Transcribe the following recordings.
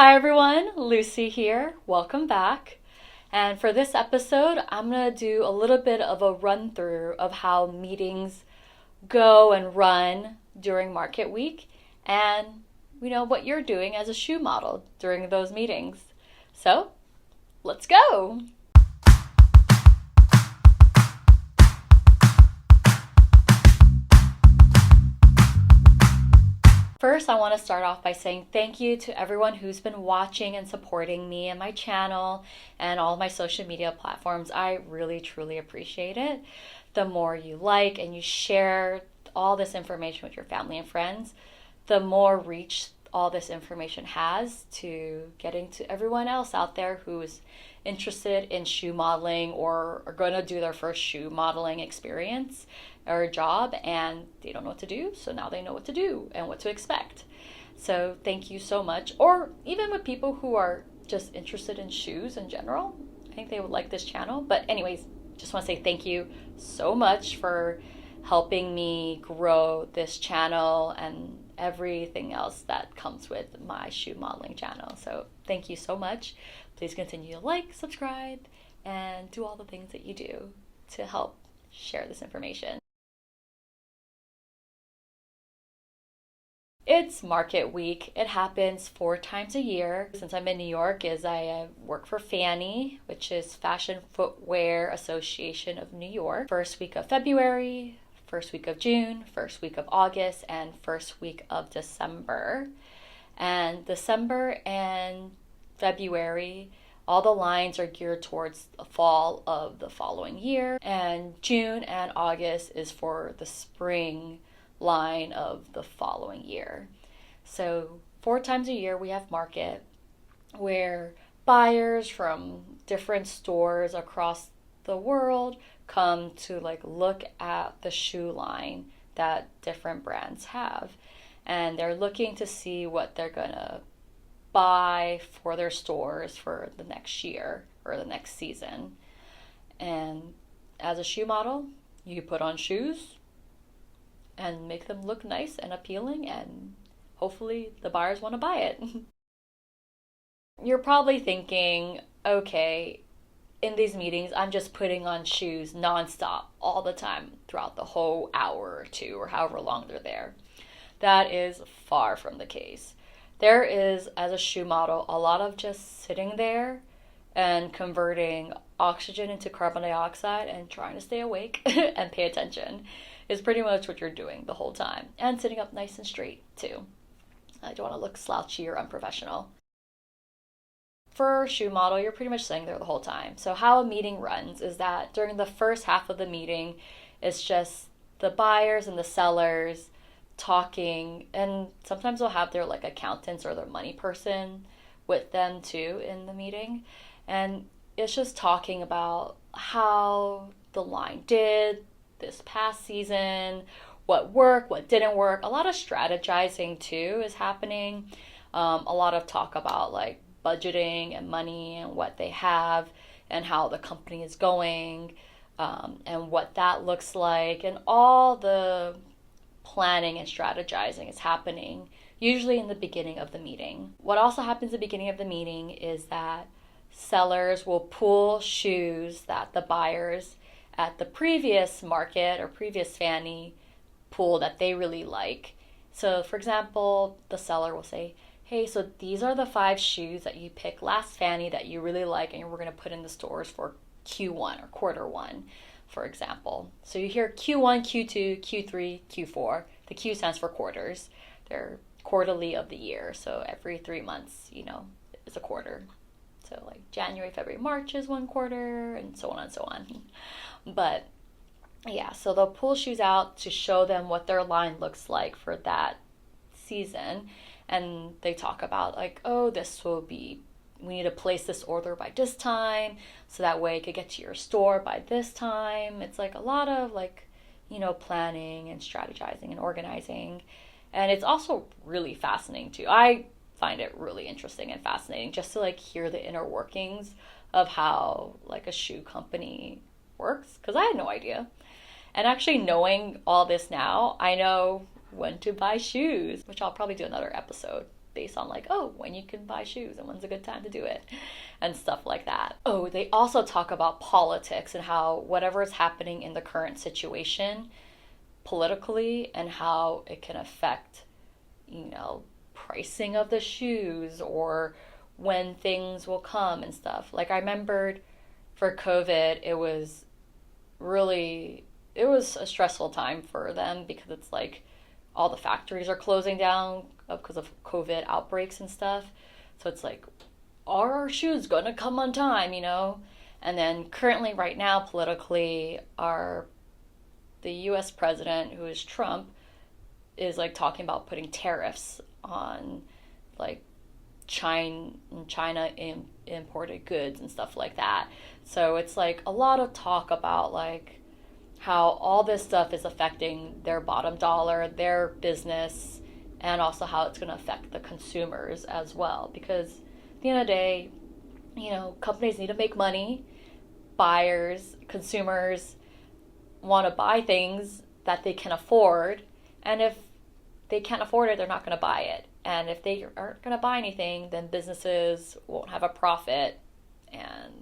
Hi everyone, Lucy here. Welcome back. And for this episode, I'm going to do a little bit of a run through of how meetings go and run during market week and what you're doing as a shoe model during those meetings. So, let's go. First, I want to start off by saying thank you to everyone who's been watching and supporting me and my channel and all of my social media platforms. I really, truly appreciate it. The more you like and you share all this information with your family and friends, the more reach all this information has to getting to everyone else out there who's interested in shoe modeling or are going to do their first shoe modeling experience or job and they don't know what to do, so now they know what to do and what to expect. So thank you so much. Or even with people who are just interested in shoes in general, I think they would like this channel. But anyways, just want to say thank you so much for helping me grow this channel and everything else that comes with my shoe modeling channel. So thank you so much. Please continue to like, subscribe, and do all the things that you do to help share this information. It's market week. It happens 4 times a year. Since I'm in New York, I work for FFANY, which is Fashion Footwear Association of New York. First week of February, first week of June, first week of August, and first week of December. And December and February, all the lines are geared towards the fall of the following year. And June and August is for the spring line of the following year. So 4 times a year we have market where buyers from different stores across the world come to look at the shoe line that different brands have, and they're looking to see what they're gonna buy for their stores for the next year or the next season. And as a shoe model, you put on shoes and make them look nice and appealing, and hopefully the buyers want to buy it. You're probably thinking, okay, in these meetings, I'm just putting on shoes nonstop all the time throughout the whole hour or 2 or however long they're there. That is far from the case. There is, as a shoe model, a lot of just sitting there and converting oxygen into carbon dioxide and trying to stay awake and pay attention is pretty much what you're doing the whole time. And sitting up nice and straight, too. I don't want to look slouchy or unprofessional. For a shoe model, you're pretty much sitting there the whole time. So how a meeting runs is that during the first half of the meeting, it's just the buyers and the sellers talking, and sometimes they'll have their accountants or their money person with them too in the meeting. And it's just talking about how the line did this past season, what worked, what didn't work. A lot of strategizing too is happening. A lot of talk about budgeting and money and what they have and how the company is going, and what that looks like, and all the planning and strategizing is happening usually in the beginning of the meeting. What also happens at the beginning of the meeting is that sellers will pull shoes that the buyers at the previous market or previous FFANY pool that they really like. So for example, the seller will say, hey, so these are the 5 shoes that you picked last FFANY that you really like and we're going to put in the stores for Q1 or quarter 1, for example. So you hear Q1, Q2, Q3, Q4. The Q stands for quarters. They're quarterly of the year. So every 3 months, is a quarter. So January, February, March is 1 quarter, and so on and so on. But yeah, so they'll pull shoes out to show them what their line looks like for that season. And they talk about we need to place this order by this time so that way it could get to your store by this time. It's a lot of planning and strategizing and organizing. And it's also really fascinating too. I find it really interesting and fascinating just to hear the inner workings of how a shoe company works, because I had no idea. And actually knowing all this now, I know when to buy shoes, which I'll probably do another episode based on like, oh, when you can buy shoes and when's a good time to do it and stuff like that. Oh, they also talk about politics and how whatever is happening in the current situation politically and how it can affect, pricing of the shoes or when things will come and stuff. Like I remembered for COVID, it was a stressful time for them because it's like all the factories are closing down because of COVID outbreaks and stuff. So it's like, are our shoes going to come on time, And then currently right now politically the US president, who is Trump, is like talking about putting tariffs on like China imported goods and stuff like that. So it's like a lot of talk about like how all this stuff is affecting their bottom dollar, their business, and also how it's going to affect the consumers as well. Because at the end of the day, companies need to make money. Buyers, consumers want to buy things that they can afford. And if they can't afford it, they're not going to buy it. And if they aren't going to buy anything, then businesses won't have a profit and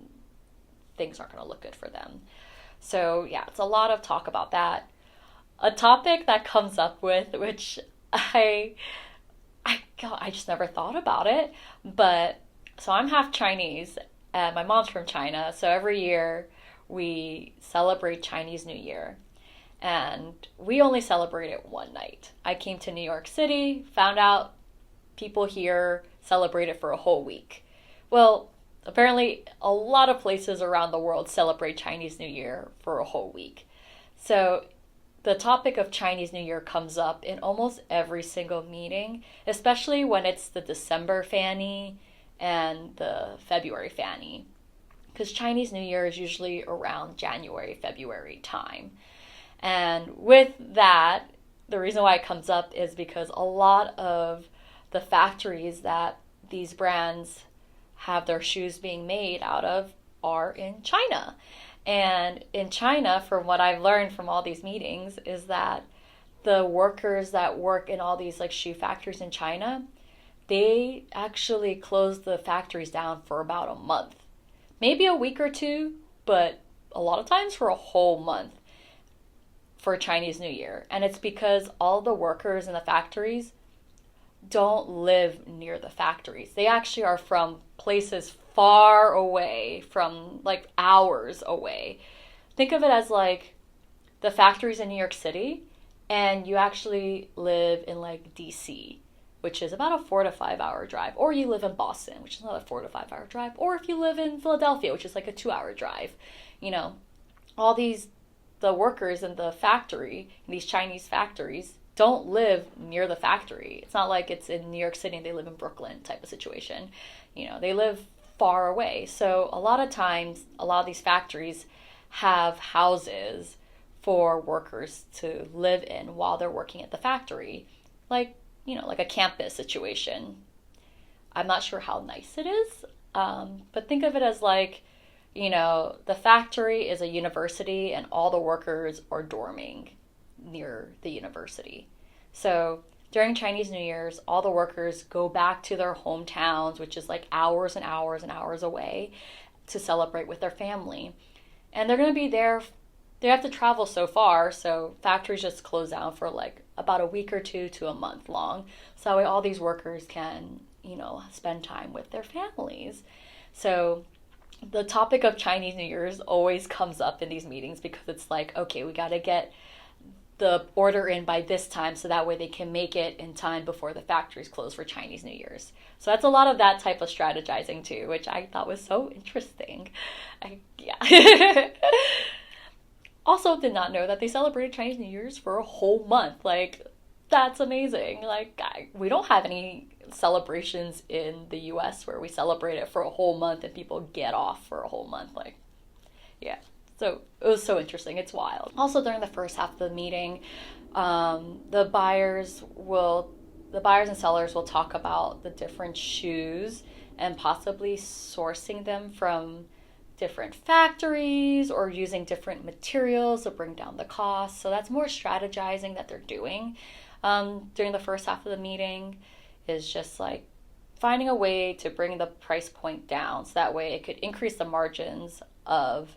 things aren't going to look good for them. So yeah, it's a lot of talk about that. A topic that comes up with, which I just never thought about it. But so I'm half Chinese and my mom's from China. So every year we celebrate Chinese New Year. And we only celebrate it one night. I came to New York City, found out people here celebrate it for a whole week. Well, apparently a lot of places around the world celebrate Chinese New Year for a whole week. So the topic of Chinese New Year comes up in almost every single meeting, especially when it's the December FFANY and the February FFANY. Because Chinese New Year is usually around January, February time. And with that, the reason why it comes up is because a lot of the factories that these brands have their shoes being made out of are in China. And in China, from what I've learned from all these meetings, is that the workers that work in all these like shoe factories in China, they actually close the factories down for about a month. Maybe a week or two, but a lot of times for a whole month for Chinese New Year. And it's because all the workers in the factories don't live near the factories. They actually are from places far away, from like hours away. Think of it as like the factories in New York City, and you actually live in like DC, which is about a 4 to 5 hour drive. Or you live in Boston, which is another 4 to 5 hour drive. Or if you live in Philadelphia, which is like a 2 hour drive. All the workers in the factory, in these Chinese factories, don't live near the factory. It's not like it's in New York City and they live in Brooklyn type of situation. They live far away. So a lot of times, a lot of these factories have houses for workers to live in while they're working at the factory. Like a campus situation. I'm not sure how nice it is, but think of it as like, the factory is a university and all the workers are dorming near the university. So during Chinese New Year's, all the workers go back to their hometowns, which is like hours and hours and hours away, to celebrate with their family. And they're going to be there. They have to travel so far, so factories just close down for like about a week or two to a month long. So that way all these workers can, spend time with their families. So the topic of Chinese New Year's always comes up in these meetings because it's like, okay, we got to get the order in by this time so that way they can make it in time before the factories close for Chinese New Year's. So that's a lot of that type of strategizing too, which I thought was so interesting. Yeah. Also did not know that they celebrated Chinese New Year's for a whole month. Like, that's amazing. Like, we don't have any celebrations in the US where we celebrate it for a whole month and people get off for a whole month. Like, yeah. So it was so interesting. It's wild. Also, during the first half of the meeting, the buyers and sellers will talk about the different shoes and possibly sourcing them from different factories or using different materials to bring down the cost. So that's more strategizing that they're doing during the first half of the meeting. is just like finding a way to bring the price point down so that way it could increase the margins of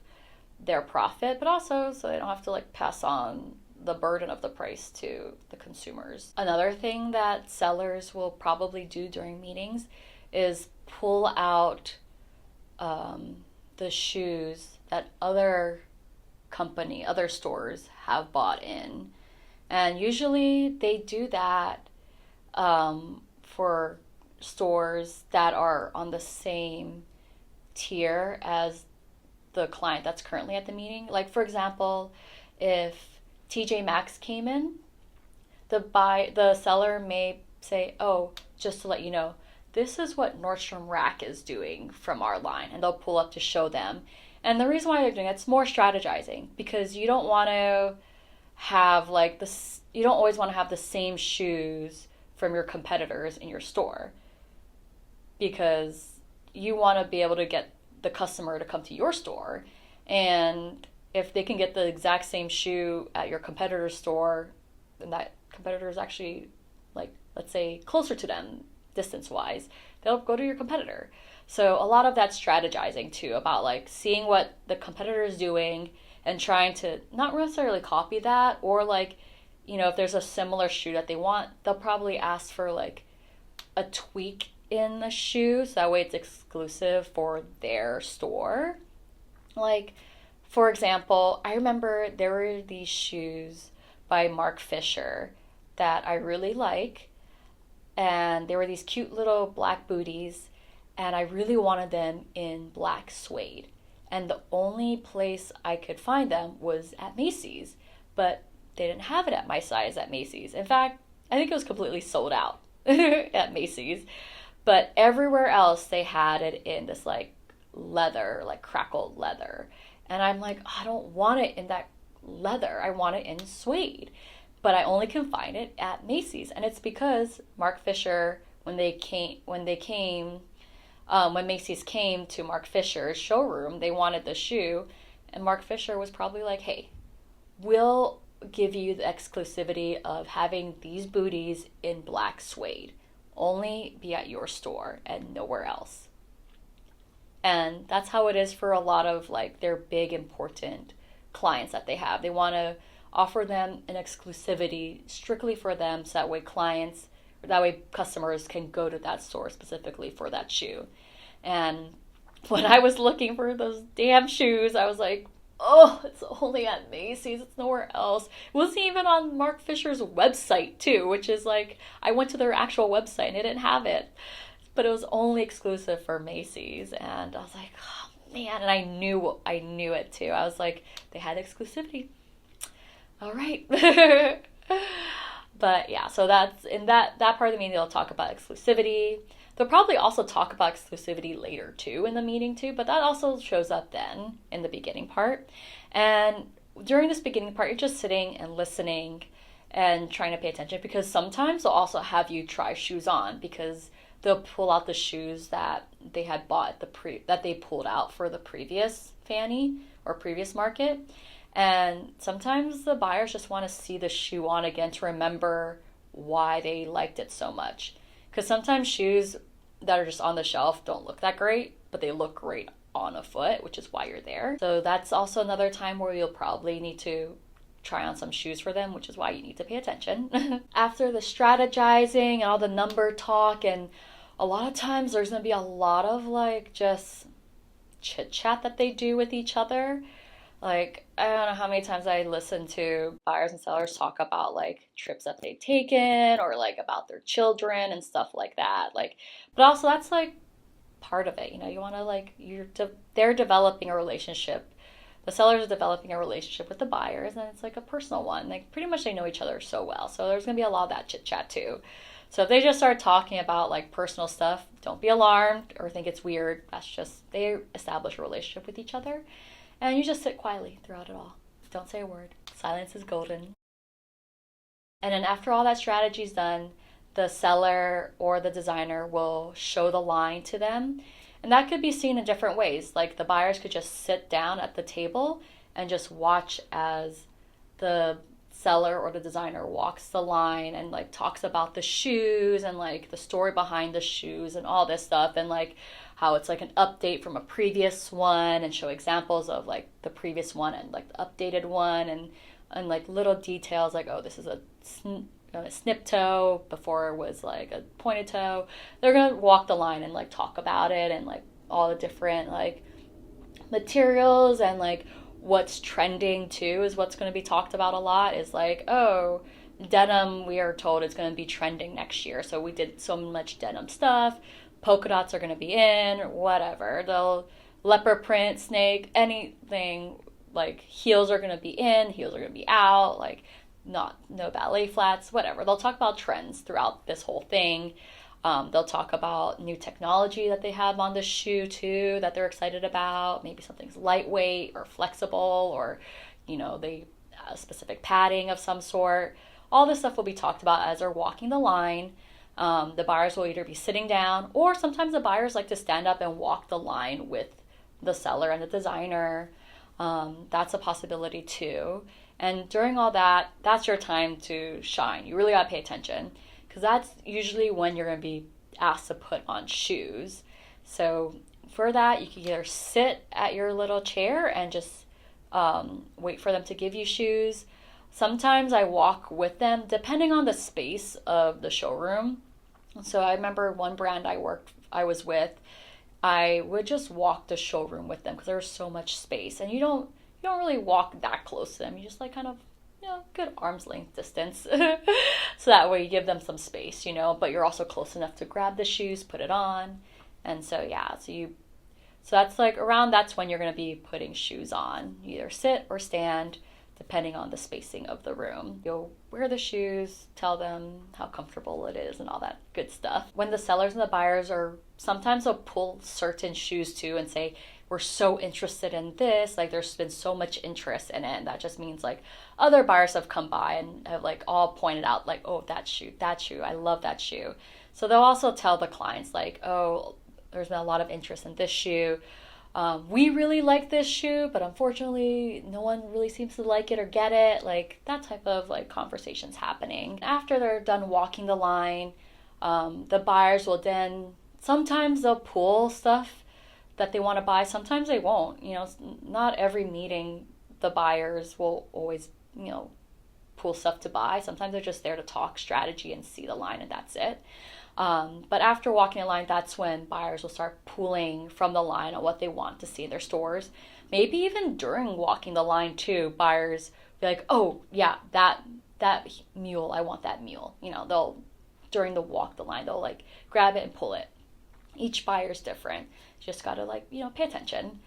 their profit, but also so they don't have to like pass on the burden of the price to the consumers. Another thing that sellers will probably do during meetings is pull out the shoes that other stores have bought in. And usually they do that for stores that are on the same tier as the client that's currently at the meeting. Like for example, if TJ Maxx came in, the seller may say, "Oh, just to let you know, this is what Nordstrom Rack is doing from our line," and they'll pull up to show them. And the reason why they're doing it's more strategizing, because you don't want to have like this. You don't always want to have the same shoes from your competitors in your store, because you want to be able to get the customer to come to your store. And if they can get the exact same shoe at your competitor's store, and that competitor is actually, like, let's say closer to them distance wise, they'll go to your competitor. So a lot of that strategizing too, about like seeing what the competitor is doing and trying to not necessarily copy that, or like, you know, if there's a similar shoe that they want, they'll probably ask for like a tweak in the shoe so that way it's exclusive for their store. Like, for example, I remember there were these shoes by Mark Fisher that I really like, and they were these cute little black booties, and I really wanted them in black suede. And the only place I could find them was at Macy's, but they didn't have it at my size at Macy's. In fact, I think it was completely sold out at Macy's. But everywhere else, they had it in this like leather, like crackled leather. And I'm like, I don't want it in that leather. I want it in suede. But I only can find it at Macy's. And it's because Mark Fisher, when Macy's came to Mark Fisher's showroom, they wanted the shoe. And Mark Fisher was probably like, hey, we'll give you the exclusivity of having these booties in black suede. Only be at your store and nowhere else. And that's how it is for a lot of like their big important clients that they have. They want to offer them an exclusivity strictly for them, so that way customers can go to that store specifically for that shoe. And when I was looking for those damn shoes, I was like, oh, it's only at Macy's, it's nowhere else. It wasn't even on Mark Fisher's website too, which is like, I went to their actual website and they didn't have it. But it was only exclusive for Macy's. And I was like, oh man, and I knew it too. I was like, they had exclusivity. All right. But yeah, so that's in that part of the meeting, they'll talk about exclusivity. They'll probably also talk about exclusivity later too in the meeting too, but that also shows up then in the beginning part. And during this beginning part, you're just sitting and listening and trying to pay attention, because sometimes they'll also have you try shoes on, because they'll pull out the shoes that they had bought that they pulled out for the previous FFANY or previous market. And sometimes the buyers just want to see the shoe on again to remember why they liked it so much. Because sometimes shoes that are just on the shelf don't look that great, but they look great on a foot, which is why you're there. So that's also another time where you'll probably need to try on some shoes for them, which is why you need to pay attention. After the strategizing and all the number talk, and a lot of times there's going to be a lot of like just chit chat that they do with each other. Like, I don't know how many times I listen to buyers and sellers talk about like trips that they've taken, or like about their children and stuff like that. Like, but also that's like part of it. You know, you want to like, they're developing a relationship. The sellers are developing a relationship with the buyers, and it's like a personal one. Like, pretty much they know each other so well. So there's going to be a lot of that chit chat too. So if they just start talking about like personal stuff, don't be alarmed or think it's weird. That's just, they establish a relationship with each other. And you just sit quietly throughout it all. Don't say a word. Silence is golden. And then after all that strategy is done, the seller or the designer will show the line to them. And that could be seen in different ways. Like, the buyers could just sit down at the table and just watch as the seller or the designer walks the line and like talks about the shoes and like the story behind the shoes and all this stuff, and like how it's like an update from a previous one, and show examples of like the previous one and like the updated one, and like little details like, oh, this is a snip toe before it was like a pointed toe. They're gonna walk the line and like talk about it, and like all the different like materials, and like what's trending too is what's going to be talked about a lot, is like, oh, denim, we are told it's going to be trending next year, so we did so much denim stuff. Polka dots are going to be in, or whatever. They'll leopard print, snake, anything. Like heels are going to be in, heels are going to be out, like no ballet flats, whatever. They'll talk about trends throughout this whole thing. They'll talk about new technology that they have on the shoe too, that they're excited about. Maybe something's lightweight or flexible, or, they specific padding of some sort. All this stuff will be talked about as they're walking the line. The buyers will either be sitting down, or sometimes the buyers like to stand up and walk the line with the seller and the designer. That's a possibility too. And during all that, that's your time to shine. You really got to pay attention, because that's usually when you're going to be asked to put on shoes. So for that, you can either sit at your little chair and just wait for them to give you shoes. Sometimes I walk with them, depending on the space of the showroom. So I remember one brand I was with, I would just walk the showroom with them because there was so much space, and you don't really walk that close to them. You just like kind of, good arm's length distance. So that way you give them some space, but you're also close enough to grab the shoes, put it on. And so, yeah, so that's like that's when you're going to be putting shoes on. You either sit or stand, depending on the spacing of the room. You'll wear the shoes, tell them how comfortable it is and all that good stuff. When the sellers and the buyers sometimes they'll pull certain shoes too and say, we're so interested in this, like there's been so much interest in it, and that just means like other buyers have come by and have like all pointed out like, oh, that shoe, I love that shoe. So they'll also tell the clients like, oh, there's been a lot of interest in this shoe. We really like this shoe, but unfortunately no one really seems to like it or get it. Like that type of like conversations happening. After they're done walking the line, the buyers will then, sometimes they'll pull stuff that they want to buy. Sometimes they won't. Not every meeting the buyers will always, pull stuff to buy. Sometimes they're just there to talk strategy and see the line, and that's it. But after walking the line, that's when buyers will start pulling from the line on what they want to see in their stores. Maybe even during walking the line too, buyers be like, oh yeah, that mule, I want that mule. They'll, during the walk the line, they'll like grab it and pull it. Each buyer's different. You just gotta pay attention.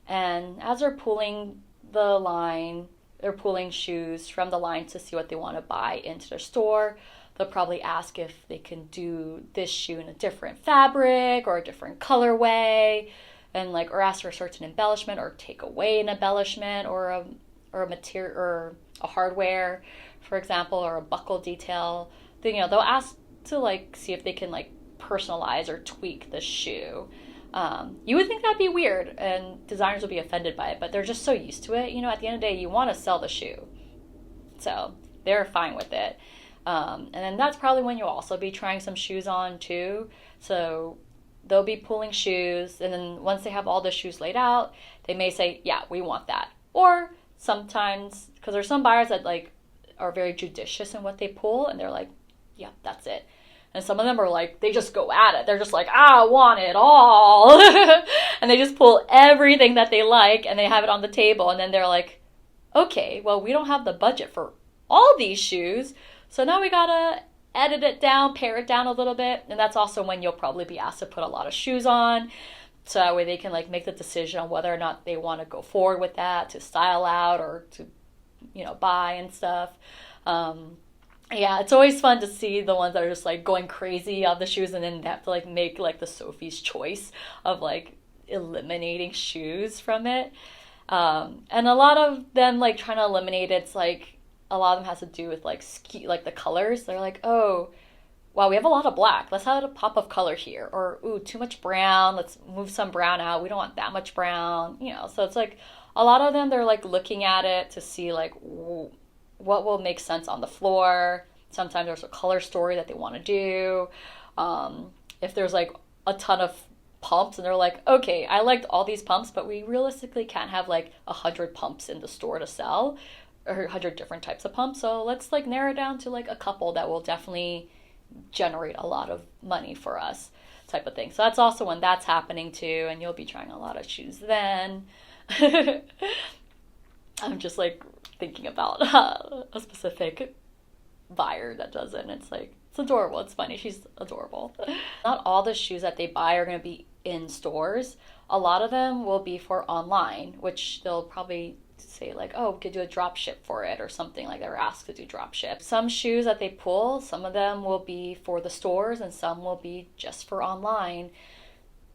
And as they're pulling the line, they're pulling shoes from the line to see what they want to buy into their store. They'll probably ask if they can do this shoe in a different fabric or a different colorway, and or ask for a certain embellishment or take away an embellishment or a material or a hardware, for example, or a buckle detail. Then they'll ask to see if they can personalize or tweak the shoe. You would think that'd be weird and designers would be offended by it, but they're just so used to it. At the end of the day, you want to sell the shoe, so they're fine with it. And then that's probably when you'll also be trying some shoes on too. So they'll be pulling shoes, and then once they have all the shoes laid out, they may say, yeah, we want that. Or sometimes, because there's some buyers that are very judicious in what they pull, and they're like, yeah, that's it. And some of them are they just go at it. They're just I want it all. And they just pull everything that they like, and they have it on the table, and then they're like, okay, well, we don't have the budget for all these shoes, so now we gotta edit it down, pare it down a little bit. And that's also when you'll probably be asked to put a lot of shoes on, so that way they can make the decision on whether or not they want to go forward with that, to style out or to buy and stuff. Yeah, it's always fun to see the ones that are just going crazy on the shoes, and then they have to make the Sophie's choice of eliminating shoes from it. And a lot of them trying to eliminate it's a lot of them has to do with the colors. They're oh, wow, we have a lot of black, let's add a pop of color here. Or, ooh, too much brown, let's move some brown out, we don't want that much brown. So it's a lot of them, they're looking at it to see what will make sense on the floor. Sometimes there's a color story that they want to do. If there's like a ton of pumps and they're like, okay, I liked all these pumps, but we realistically can't have like 100 pumps in the store to sell, or 100 different types of pumps. So let's like narrow down to like a couple that will definitely generate a lot of money for us, type of thing. So that's also when that's happening too, and you'll be trying a lot of shoes then. I'm just like thinking about a specific buyer that does it, and it's like, it's adorable. It's funny. She's adorable. Not all the shoes that they buy are going to be in stores. A lot of them will be for online, which they'll probably say like, oh, we could do a drop ship for it or something, like they're asked to do drop ship. Some shoes that they pull, some of them will be for the stores and some will be just for online,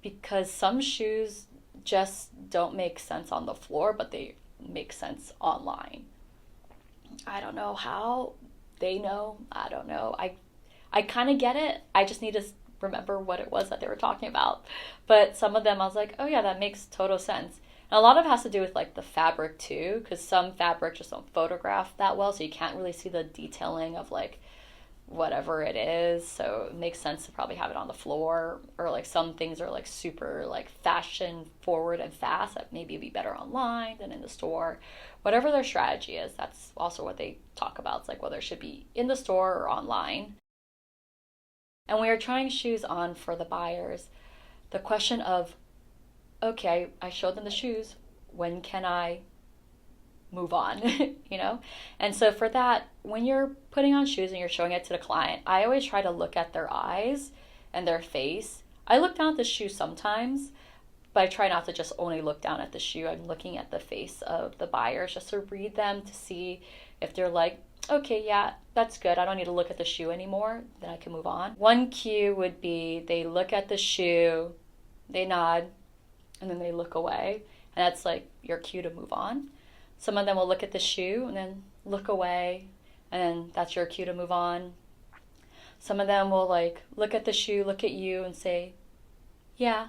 because some shoes just don't make sense on the floor, but they make sense online. I don't know how they know. I don't know. I kind of get it. I just need to remember what it was that they were talking about. But some of them I was like, oh yeah, that makes total sense. And a lot of it has to do with like the fabric too, because some fabric just don't photograph that well, so you can't really see the detailing of like whatever it is. So it makes sense to probably have it on the floor, or like some things are like super like fashion forward and fast that maybe it'd be better online than in the store. Whatever their strategy is, that's also what they talk about. It's like whether it should be in the store or online. And we are trying shoes on for the buyers. The question of, okay, I showed them the shoes, when can I move on? You know? And so for that, when you're putting on shoes and you're showing it to the client, I always try to look at their eyes and their face. I look down at the shoe sometimes, but I try not to just only look down at the shoe. I'm looking at the face of the buyers just to read them, to see if they're like, okay, yeah, that's good, I don't need to look at the shoe anymore, then I can move on. One cue would be they look at the shoe, they nod, and then they look away. And that's like your cue to move on. Some of them will look at the shoe and then look away, and then that's your cue to move on. Some of them will like look at the shoe, look at you, and say, yeah,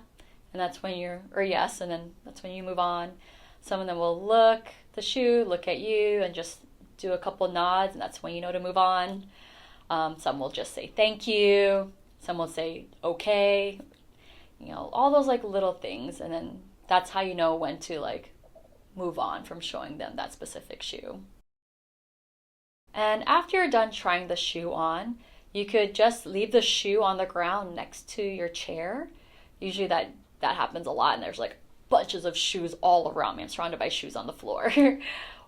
and that's when or yes, and then that's when you move on. Some of them will look at the shoe, look at you, and just do a couple nods, and that's when you know to move on. Some will just say thank you. Some will say okay. You know, all those like little things, and then that's how you know when to like move on from showing them that specific shoe. And after you're done trying the shoe on, you could just leave the shoe on the ground next to your chair. Usually that happens a lot, and there's like bunches of shoes all around me. I'm surrounded by shoes on the floor.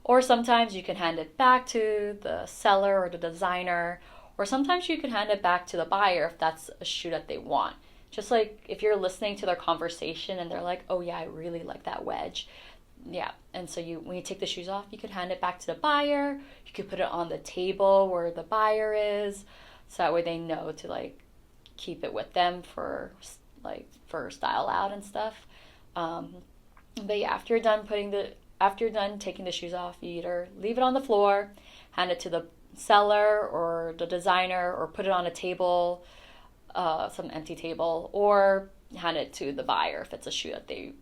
Or sometimes you can hand it back to the seller or the designer, or sometimes you can hand it back to the buyer if that's a shoe that they want. Just like if you're listening to their conversation and they're like, oh yeah, I really like that wedge. Yeah, and so when you take the shoes off, you could hand it back to the buyer. You could put it on the table where the buyer is, so that way they know to like keep it with them for style out and stuff. But yeah, after you're done taking the shoes off, you either leave it on the floor, hand it to the seller or the designer, or put it on a table, some empty table, or hand it to the buyer if it's a shoe that they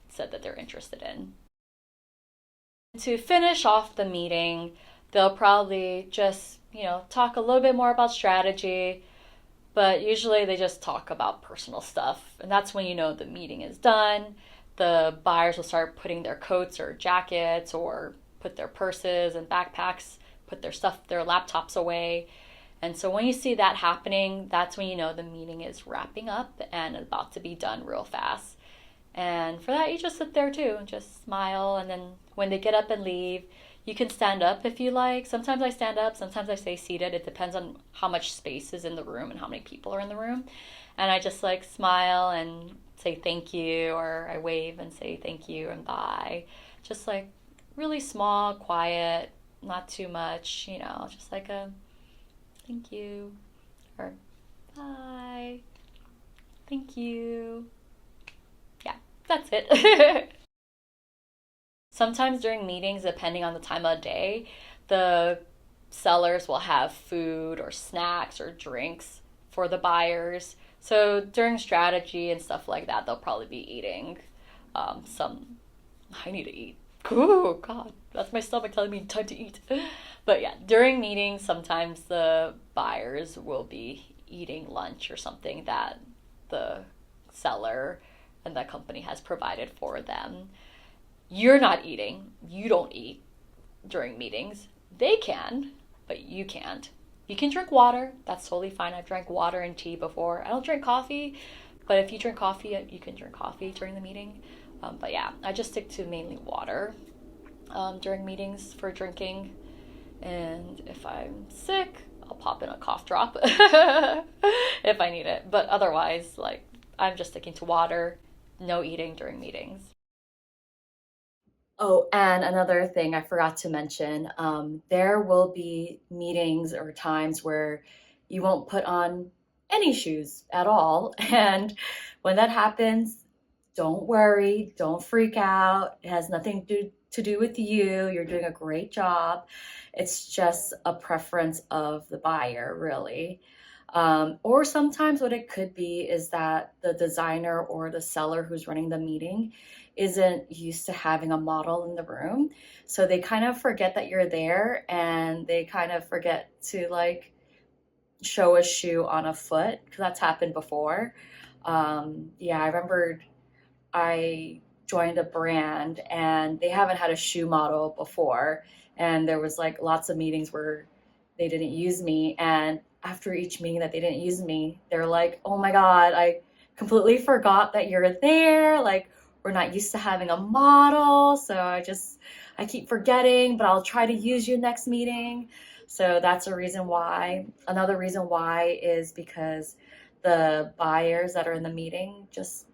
said that they're interested in. To finish off the meeting, they'll probably just, talk a little bit more about strategy, but usually they just talk about personal stuff, and that's when you know the meeting is done. The buyers will start putting their coats or jackets, or put their purses and backpacks, put their stuff, their laptops away. And so when you see that happening, that's when you know the meeting is wrapping up and about to be done real fast. And for that, you just sit there too and just smile. And then when they get up and leave, you can stand up if you like. Sometimes I stand up, sometimes I stay seated. It depends on how much space is in the room and how many people are in the room. And I just like smile and say thank you, or I wave and say thank you and bye. Just like really small, quiet, not too much, just like a thank you, or bye, thank you. Yeah, that's it. Sometimes during meetings, depending on the time of day, the sellers will have food or snacks or drinks for the buyers. So during strategy and stuff like that, they'll probably be eating I need to eat. Oh, God, that's my stomach telling me time to eat. But yeah, during meetings, sometimes the buyers will be eating lunch or something that the seller and the company has provided for them. You're not eating. You don't eat during meetings. They can, but you can't. You can drink water. That's totally fine. I've drank water and tea before. I don't drink coffee, but if you drink coffee, you can drink coffee during the meeting. But yeah, I just stick to mainly water during meetings for drinking. And if I'm sick, I'll pop in a cough drop if I need it. But otherwise, like, I'm just sticking to water, no eating during meetings. Oh, and another thing I forgot to mention, there will be meetings or times where you won't put on any shoes at all. And when that happens, don't worry, don't freak out. It has nothing to do with you. You're doing a great job. It's just a preference of the buyer, really. Or sometimes what it could be is that the designer or the seller who's running the meeting isn't used to having a model in the room. So they kind of forget that you're there and they kind of forget to like show a shoe on a foot because that's happened before. Yeah, I remember I joined a brand and they haven't had a shoe model before. And there was like lots of meetings where they didn't use me. And after each meeting that they didn't use me, they're like, oh my God, I completely forgot that you're there. Like, we're not used to having a model. So I keep forgetting, but I'll try to use you next meeting. So that's a reason why. Another reason why is because the buyers that are in the meeting just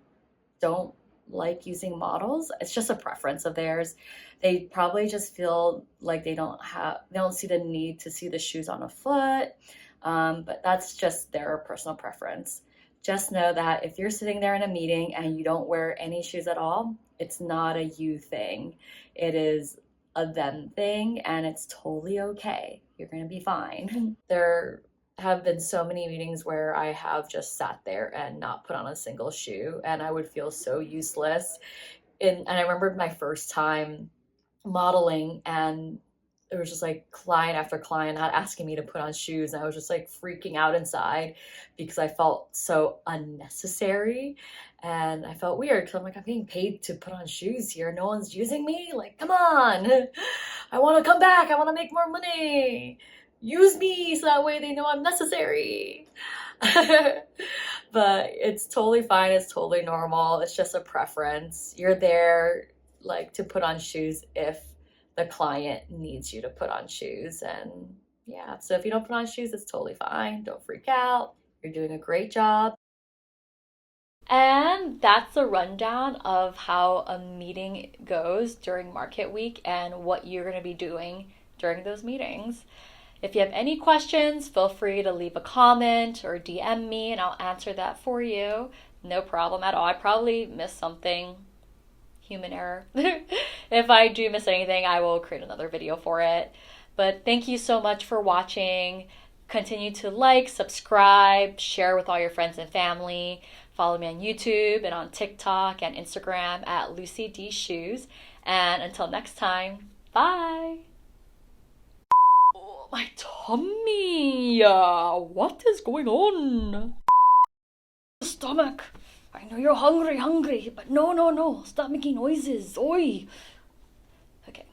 don't like using models. It's just a preference of theirs. They probably just feel like they don't see the need to see the shoes on a foot. But that's just their personal preference. Just know that if you're sitting there in a meeting and you don't wear any shoes at all, it's not a you thing. It is a them thing, and it's totally okay. You're going to be fine. There have been so many meetings where I have just sat there and not put on a single shoe, and I would feel so useless. And I remembered my first time modeling, and it was just like client after client not asking me to put on shoes, and I was just like freaking out inside because I felt so unnecessary and I felt weird because I'm like, I'm being paid to put on shoes here, no one's using me, like, come on. I want to come back, I want to make more money, use me so that way they know I'm necessary. But it's totally fine, it's totally normal, it's just a preference. You're there like to put on shoes if the client needs you to put on shoes. And yeah, so if you don't put on shoes, it's totally fine. Don't freak out. You're doing a great job. And that's a rundown of how a meeting goes during market week and what you're going to be doing during those meetings. If you have any questions, feel free to leave a comment or DM me and I'll answer that for you. No problem at all. I probably missed something. Human error. If I do miss anything, I will create another video for it. But thank you so much for watching. Continue to like, subscribe, share with all your friends and family. Follow me on YouTube and on TikTok and Instagram at Lucy D Shoes. And until next time, bye. Oh, my tummy. What is going on? Stomach. I know you're hungry, but no. Stop making noises. Oi. Okay.